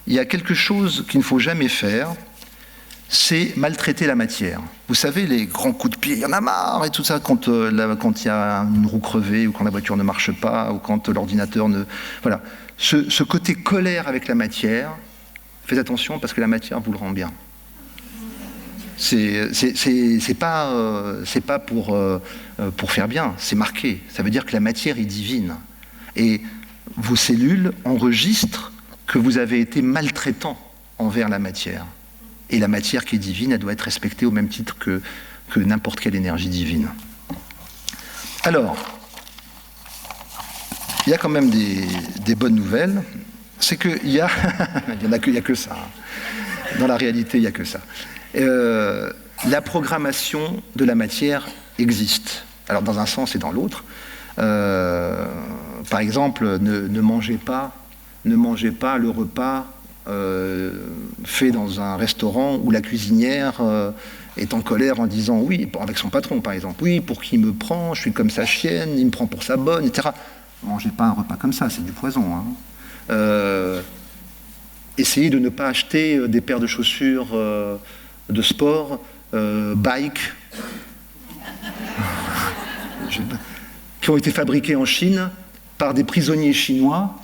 il y a quelque chose qu'il ne faut jamais faire, c'est maltraiter la matière. Vous savez, les grands coups de pied, il y en a marre et tout ça, quand il y a une roue crevée, ou quand la voiture ne marche pas, ou quand l'ordinateur ne... Voilà. Ce côté colère avec la matière, faites attention parce que la matière vous le rend bien. C'est pas pour faire bien, c'est marqué. Ça veut dire que la matière est divine. Et vos cellules enregistrent que vous avez été maltraitant envers la matière. Et la matière qui est divine, elle doit être respectée au même titre que n'importe quelle énergie divine. Alors, il y a quand même des bonnes nouvelles. C'est qu'il y a... il n'y a que ça. Dans la réalité, il n'y a que ça. La programmation de la matière existe. Alors, dans un sens et dans l'autre. Par exemple, ne mangez pas le repas fait dans un restaurant où la cuisinière est en colère en disant oui, avec son patron par exemple, oui, pour qui me prend, je suis comme sa chienne, il me prend pour sa bonne, etc. Mangez pas un repas comme ça, c'est du poison. Essayez de ne pas acheter des paires de chaussures de sport, bike, qui ont été fabriquées en Chine par des prisonniers chinois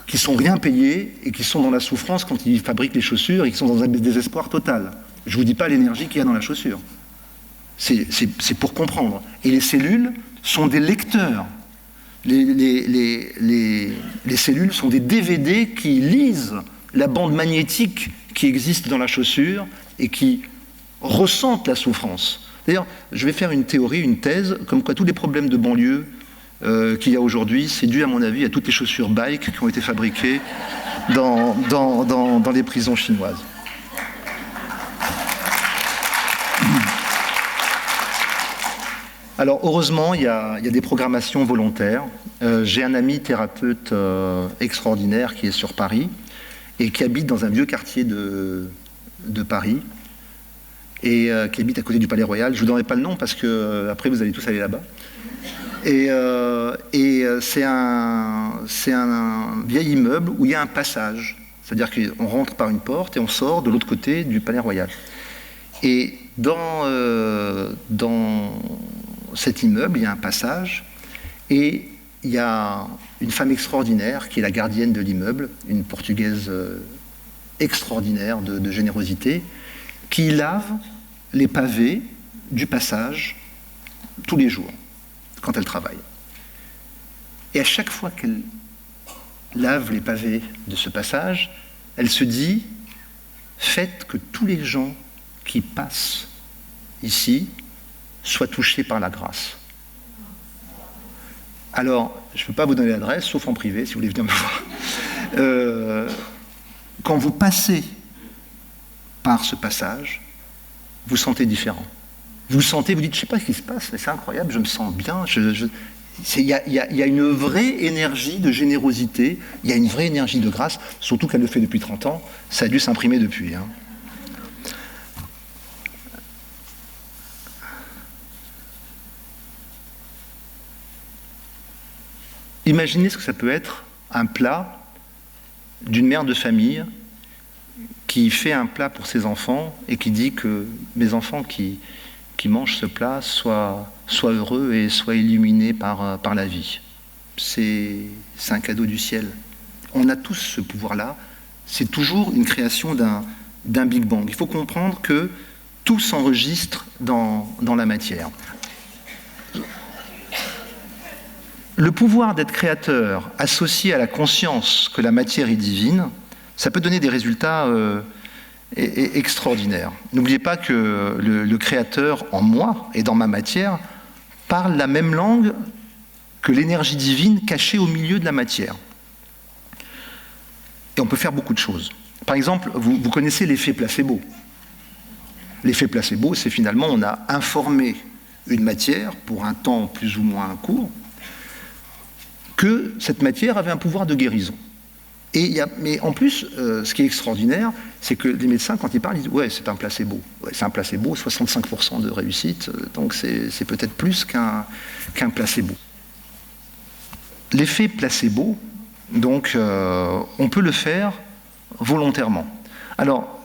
qui sont rien payés et qui sont dans la souffrance quand ils fabriquent les chaussures et qui sont dans un désespoir total. Je ne vous dis pas l'énergie qu'il y a dans la chaussure. C'est pour comprendre. Et les cellules sont des lecteurs. Les cellules sont des DVD qui lisent la bande magnétique qui existe dans la chaussure et qui ressentent la souffrance. D'ailleurs, je vais faire une théorie, une thèse, comme quoi tous les problèmes de banlieue qu'il y a aujourd'hui, c'est dû à mon avis à toutes les chaussures bike qui ont été fabriquées dans les prisons chinoises. Alors heureusement, il y a des programmations volontaires. J'ai un ami thérapeute extraordinaire qui est sur Paris et qui habite dans un vieux quartier de Paris et qui habite à côté du Palais Royal. Je ne vous donnerai pas le nom parce que après vous allez tous aller là-bas. Et c'est un vieil immeuble où il y a un passage. C'est-à-dire qu'on rentre par une porte et on sort de l'autre côté du Palais Royal. Et dans cet immeuble, il y a un passage et il y a une femme extraordinaire qui est la gardienne de l'immeuble, une Portugaise extraordinaire de générosité, qui lave les pavés du passage tous les jours, quand elle travaille. Et à chaque fois qu'elle lave les pavés de ce passage, elle se dit « Faites que tous les gens qui passent ici soient touchés par la grâce. » Alors, je ne peux pas vous donner l'adresse, sauf en privé, si vous voulez venir me voir. Quand vous passez par ce passage, vous sentez différent. Vous sentez, vous dites, je ne sais pas ce qui se passe, mais c'est incroyable, je me sens bien. Il y a une vraie énergie de générosité, il y a une vraie énergie de grâce, surtout qu'elle le fait depuis 30 ans, ça a dû s'imprimer depuis. Imaginez ce que ça peut être un plat d'une mère de famille qui fait un plat pour ses enfants et qui dit que mes enfants qui mangent ce plat soient heureux et soient illuminés par la vie. C'est un cadeau du ciel. On a tous ce pouvoir-là. C'est toujours une création d'un Big Bang. Il faut comprendre que tout s'enregistre dans la matière. Le pouvoir d'être créateur associé à la conscience que la matière est divine, ça peut donner des résultats extraordinaires. N'oubliez pas que le créateur en moi et dans ma matière parle la même langue que l'énergie divine cachée au milieu de la matière. Et on peut faire beaucoup de choses. Par exemple, vous connaissez l'effet placebo. L'effet placebo, c'est finalement on a informé une matière pour un temps plus ou moins court que cette matière avait un pouvoir de guérison. Mais en plus, ce qui est extraordinaire, c'est que les médecins, quand ils parlent, ils disent « ouais, c'est un placebo ». Ouais, c'est un placebo, 65% de réussite, donc c'est peut-être plus qu'un placebo. L'effet placebo, donc, on peut le faire volontairement. Alors,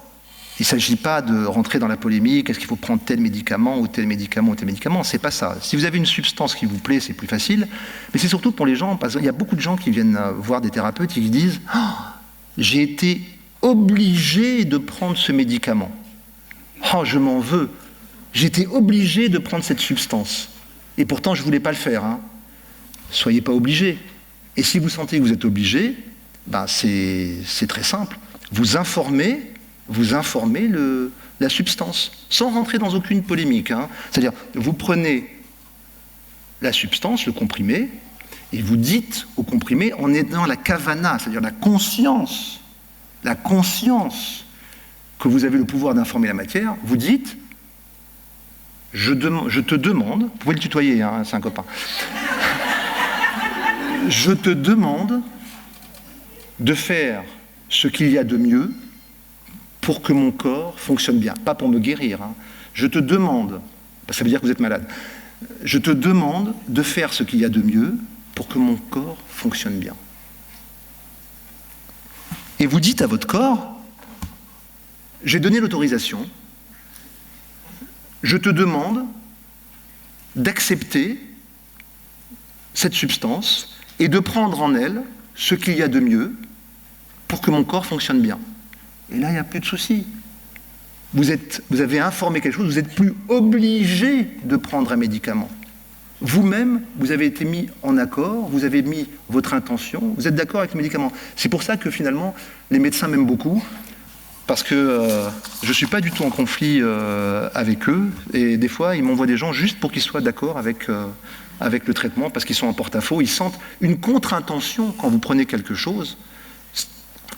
il ne s'agit pas de rentrer dans la polémique, est-ce qu'il faut prendre tel médicament ou tel médicament ou tel médicament, c'est pas ça. Si vous avez une substance qui vous plaît, c'est plus facile, mais c'est surtout pour les gens, parce qu'il y a beaucoup de gens qui viennent voir des thérapeutes et qui disent « Oh, j'ai été obligé de prendre ce médicament. Oh, je m'en veux. J'ai été obligé de prendre cette substance. Et pourtant, je ne voulais pas le faire. Hein. Soyez pas obligés. Et si vous sentez que vous êtes obligé, ben c'est très simple. Vous informez la substance, sans rentrer dans aucune polémique. Hein. C'est-à-dire, vous prenez la substance, le comprimé, et vous dites au comprimé, en aidant la kavana, c'est-à-dire la conscience que vous avez le pouvoir d'informer la matière, vous dites, je te demande, vous pouvez le tutoyer, hein, c'est un copain, je te demande de faire ce qu'il y a de mieux pour que mon corps fonctionne bien, pas pour me guérir. Hein. Je te demande, ça veut dire que vous êtes malade, je te demande de faire ce qu'il y a de mieux pour que mon corps fonctionne bien. Et vous dites à votre corps, j'ai donné l'autorisation, je te demande d'accepter cette substance et de prendre en elle ce qu'il y a de mieux pour que mon corps fonctionne bien. Et là, il n'y a plus de souci. Vous avez informé quelque chose, vous n'êtes plus obligé de prendre un médicament. Vous-même, vous avez été mis en accord, vous avez mis votre intention, vous êtes d'accord avec le médicament. C'est pour ça que finalement, les médecins m'aiment beaucoup, parce que je ne suis pas du tout en conflit avec eux, et des fois, ils m'envoient des gens juste pour qu'ils soient d'accord avec le traitement, parce qu'ils sont en porte-à-faux, ils sentent une contre-intention quand vous prenez quelque chose,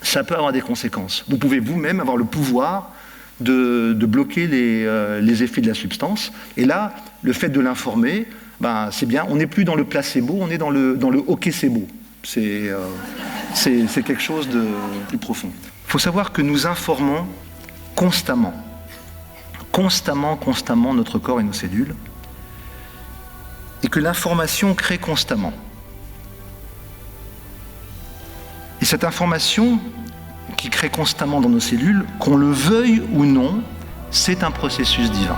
ça peut avoir des conséquences. Vous pouvez vous-même avoir le pouvoir de bloquer les effets de la substance, et là, le fait de l'informer, ben, c'est bien, on n'est plus dans le placebo, on est dans le ok c'est beau. C'est quelque chose de plus profond. Il faut savoir que nous informons constamment notre corps et nos cellules, et que l'information crée constamment. Et cette information qui crée constamment dans nos cellules, qu'on le veuille ou non, c'est un processus divin.